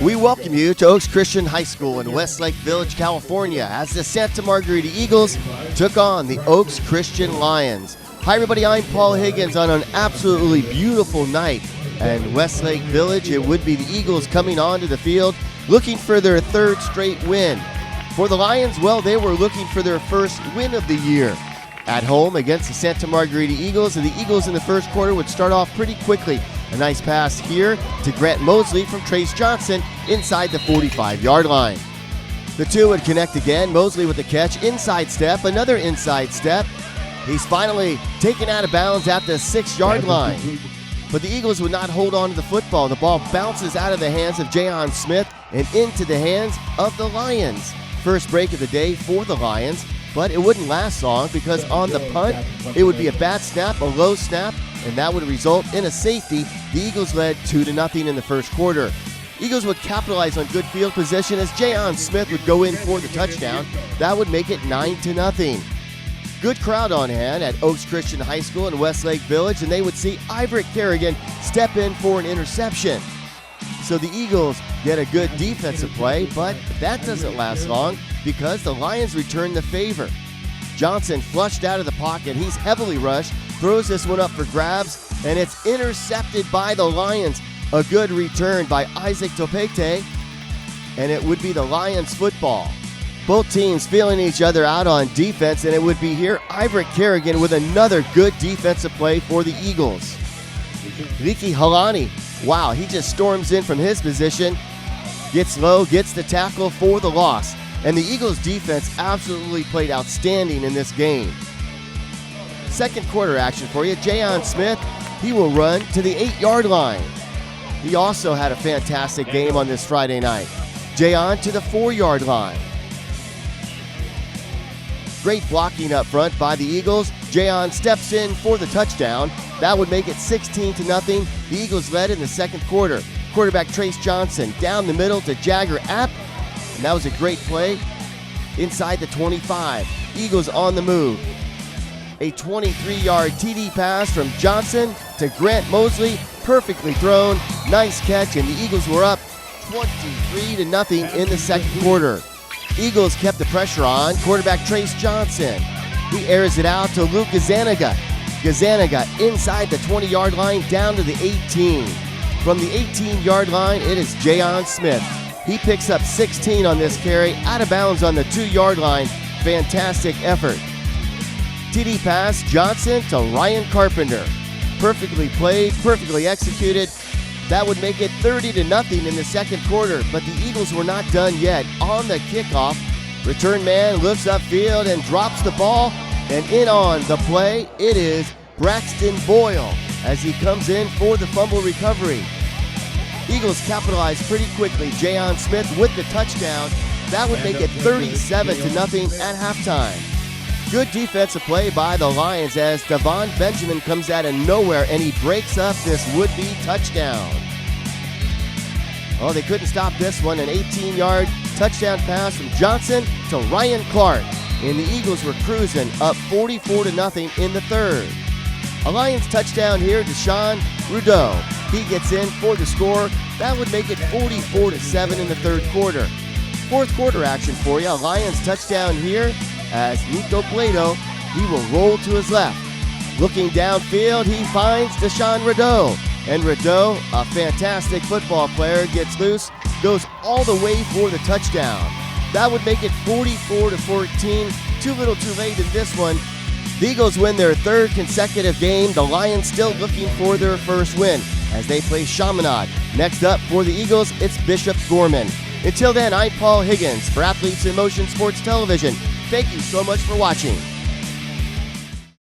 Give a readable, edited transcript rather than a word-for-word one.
We welcome you to Oaks Christian High School in Westlake Village, California, as the Santa Margarita Eagles took on the Oaks Christian Lions. Hi everybody, I'm Paul Higgins on an absolutely beautiful night in Westlake Village. It would be the Eagles coming onto the field looking for their third straight win. For the Lions, well, they were looking for their first win of the year. At home against the Santa Margarita Eagles, and the Eagles in the first quarter would start off pretty quickly. A nice pass here to Grant Mosley from Trace Johnson inside the 45-yard line. The two would connect again. Mosley with the catch, inside step, another inside step. He's finally taken out of bounds at the 6-yard line. But the Eagles would not hold on to the football. The ball bounces out of the hands of Jayon Smith and into the hands of the Lions. First break of the day for the Lions, but it wouldn't last long because on the punt, it would be a bad snap, a low snap, and that would result in a safety. The Eagles led 2-0 in the first quarter. Eagles would capitalize on good field position as Jayon Smith would go in for the touchdown. That would make it 9-0. Good crowd on hand at Oaks Christian High School in Westlake Village, and they would see Iverick Kerrigan step in for an interception. So the Eagles get a good defensive play, but that doesn't last long because the Lions return the favor. Johnson flushed out of the pocket. He's heavily rushed, throws this one up for grabs, and it's intercepted by the Lions. A good return by Isaac Topete, and it would be the Lions football. Both teams feeling each other out on defense, and it would be here Iverick Kerrigan with another good defensive play for the Eagles. Riki Halani, wow, he just storms in from his position, gets low, gets the tackle for the loss. And the Eagles defense absolutely played outstanding in this game. Second quarter action for you. Jayon Smith, he will run to the 8-yard line. He also had a fantastic game on this Friday night. Jayon to the 4-yard line. Great blocking up front by the Eagles. Jayon steps in for the touchdown. That would make it 16-0. The Eagles led in the second quarter. Quarterback Trace Johnson down the middle to Jagger App. And that was a great play inside the 25. Eagles on the move. A 23-yard TD pass from Johnson to Grant Mosley. Perfectly thrown. Nice catch, and the Eagles were up 23-0 in the second quarter. Eagles kept the pressure on. Quarterback Trace Johnson. He airs it out to Luke Gazzaniga. Gazzaniga inside the 20-yard line down to the 18. From the 18-yard line, it is Jayon Smith. He picks up 16 on this carry, out of bounds on the 2-yard line. Fantastic effort. TD pass, Johnson to Ryan Carpenter. Perfectly played, perfectly executed. That would make it 30-0 in the second quarter, but the Eagles were not done yet. On the kickoff, return man looks upfield and drops the ball, and in on the play, it is Braxton Boyle as he comes in for the fumble recovery. Eagles capitalize pretty quickly. Jayon Smith with the touchdown. That would make it 37-0 at halftime. Good defensive play by the Lions as Devon Benjamin comes out of nowhere and he breaks up this would-be touchdown. Oh, they couldn't stop this one. An 18-yard touchdown pass from Johnson to Ryan Clark. And the Eagles were cruising up 44-0 in the third. A Lions touchdown here to Sean Rudeau. He gets in for the score. That would make it 44-7 in the third quarter. Fourth quarter action for you. A Lions touchdown here as Nico Plato, he will roll to his left. Looking downfield, he finds Deshaun Rudeau. And Rudeau, a fantastic football player, gets loose, goes all the way for the touchdown. That would make it 44-14. Too little too late in this one. The Eagles win their third consecutive game. The Lions still looking for their first win as they play Chaminade. Next up for the Eagles, it's Bishop Gorman. Until then, I'm Paul Higgins for Athletes in Motion Sports Television. Thank you so much for watching.